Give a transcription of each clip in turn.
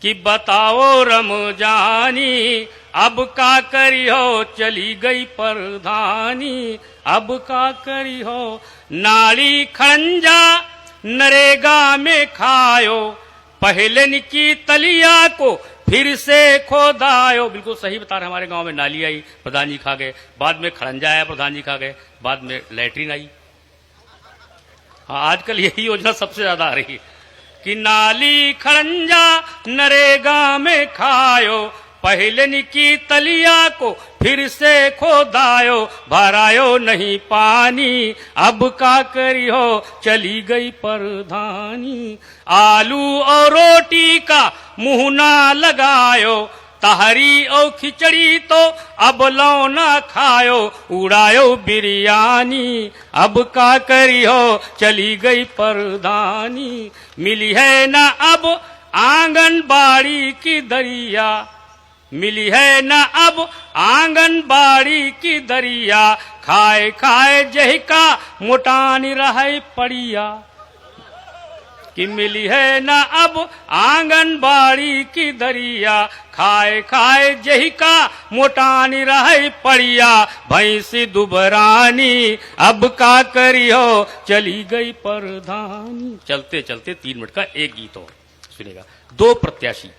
कि बताओ रमजानी अब का करी हो, चली गई परधानी अब का करी हो। नाली खड़ंजा नरेगा में खायो, पहले की तलिया को फिर से खोदायो। बिल्कुल सही बता रहे, हमारे गांव में नाली आई, प्रधान जी खा गए, बाद में खड़ंजा आया, प्रधान जी खा गए, बाद में लैट्रिन आई। हाँ, आजकल यही योजना सबसे ज्यादा आ रही है कि नाली खड़ंजा नरेगा में खायो, पहले की तलिया को फिर से खोदायो, भरायो नहीं पानी अब का करी हो, चली गई परधानी। आलू और रोटी का मुंह ना लगायो, तहरी और खिचड़ी तो अब लो ना खायो, उड़ायो बिरयानी अब का करी हो, चली गई परधानी। मिली है ना अब आंगनबाड़ी की दरिया, मिली है ना अब आंगनबाड़ी की दरिया, खाए खाए जहिका मोटानी रहे पड़िया। कि मिली है ना अब आंगनबाड़ी की दरिया, खाए खाए जहिका मोटानी रहे पड़िया। भैंसी दुबरानी अब का करी हो, चली गई परधानी। चलते चलते 3 मिनट का एक गीत और सुनेगा। 2 प्रत्याशी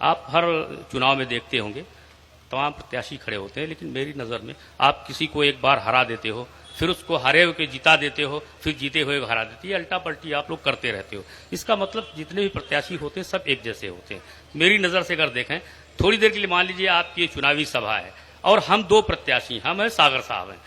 आप हर चुनाव में देखते होंगे, तमाम प्रत्याशी खड़े होते हैं, लेकिन मेरी नजर में आप किसी को एक बार हरा देते हो, फिर उसको हरे हुए जिता देते हो, फिर जीते हुए हरा देते हो, अल्टा पलटी आप लोग करते रहते हो। इसका मतलब जितने भी प्रत्याशी होते हैं सब एक जैसे होते हैं। मेरी नजर से अगर देखें, थोड़ी देर के लिए मान लीजिए आपकी ये चुनावी सभा है और हम 2 प्रत्याशी, हम हैं सागर साहब हैं,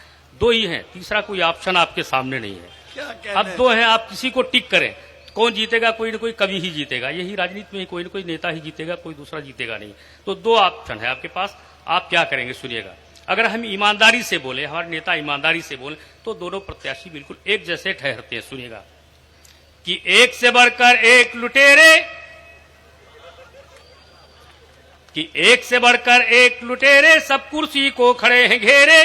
2 ही हैं, तीसरा कोई ऑप्शन आपके सामने नहीं है। अब 2 हैं, आप किसी को टिक करें, कौन जीतेगा? कोई ना कोई कवि ही जीतेगा। यही राजनीति में कोई ना कोई नेता ही जीतेगा, कोई दूसरा जीतेगा नहीं। तो 2 ऑप्शन है आपके पास, आप क्या करेंगे सुनिएगा। अगर हम ईमानदारी से बोले, हमारे नेता ईमानदारी से बोले, तो दोनों प्रत्याशी बिल्कुल एक जैसे ठहरते हैं। सुनिएगा कि एक से बढ़कर एक लुटेरे, कि एक से बढ़कर एक लुटेरे सब कुर्सी को खड़े हैं घेरे,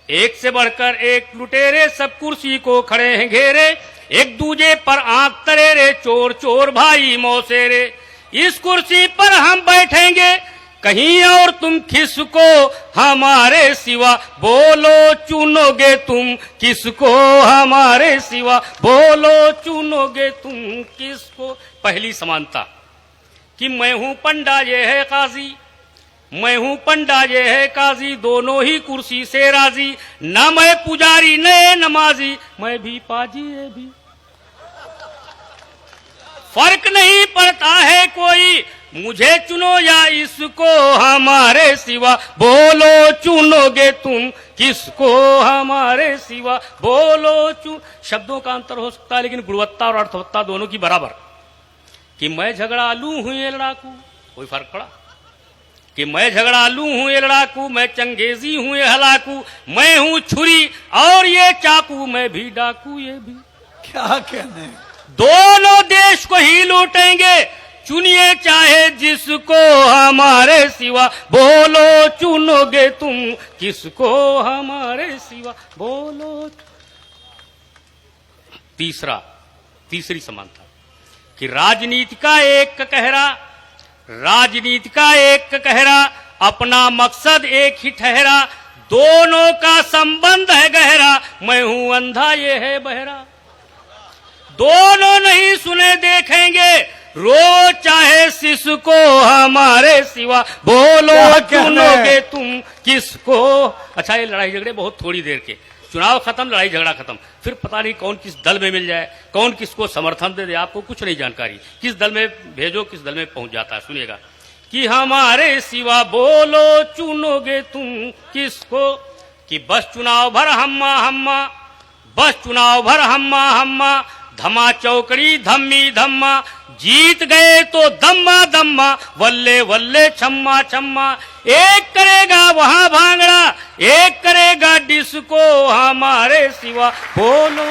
एक से बढ़कर एक लुटेरे सब कुर्सी को खड़े हैं घेरे, एक दूजे पर आंख तरेरे, चोर चोर भाई मौसेरे। इस कुर्सी पर हम बैठेंगे कहीं और तुम किसको हमारे सिवा, बोलो चुनोगे तुम किसको हमारे सिवा, बोलो चुनोगे तुम किसको। पहली समानता कि मैं हूं पंडा ये है काजी, मैं हूं पंडा ये है काजी, दोनों ही कुर्सी से राजी। न मैं पुजारी न नमाजी, मैं भी पाजी ये भी, फर्क नहीं पड़ता है कोई, मुझे चुनो या इसको हमारे सिवा, बोलो चुनोगे तुम किसको हमारे सिवा, बोलो चुन। शब्दों का अंतर हो सकता है लेकिन गुणवत्ता और अर्थवत्ता दोनों की बराबर। कि मैं झगड़ालू हूं ये लड़ाकू, कोई फर्क पड़ा? कि मैं झगड़ालू हूं ये लड़ाकू, मैं चंगेजी हूं ये हलाकू, मैं हूं छुरी और ये चाकू, मैं भी डाकू ये भी। क्या कहने, दोनों देश को ही लूटेंगे, चुनिए चाहे जिसको हमारे सिवा, बोलो चुनोगे तुम किसको हमारे सिवा, बोलो। तीसरी समानता कि राजनीति का एक कहरा, राजनीति का एक कहरा, अपना मकसद एक ही ठहरा, दोनों का संबंध है गहरा, मैं हूं अंधा ये है बहरा। दोनों नहीं सुने देखेंगे, रोज चाहे सिसको हमारे सिवा, बोलो चुनोगे तुम किसको। अच्छा, ये लड़ाई झगड़े बहुत थोड़ी देर के, चुनाव खत्म, लड़ाई झगड़ा खत्म, फिर पता नहीं कौन किस दल में मिल जाए, कौन किसको समर्थन दे दे, आपको कुछ नहीं जानकारी, किस दल में भेजो किस दल में पहुंच जाता है। सुनिएगा कि हमारे सिवा बोलो चुनोगे तुम किसको। कि बस चुनाव भर हम्मा हम्मा, बस चुनाव भर हम्मा हम्मा, धमा चौकड़ी धम्मी धम्मा, जीत गए तो दम्मा दम्मा, वल्ले वल्ले छम्मा छम्मा। एक करेगा वहां भांगड़ा, एक करेगा डिस्को हमारे सिवा, बोलो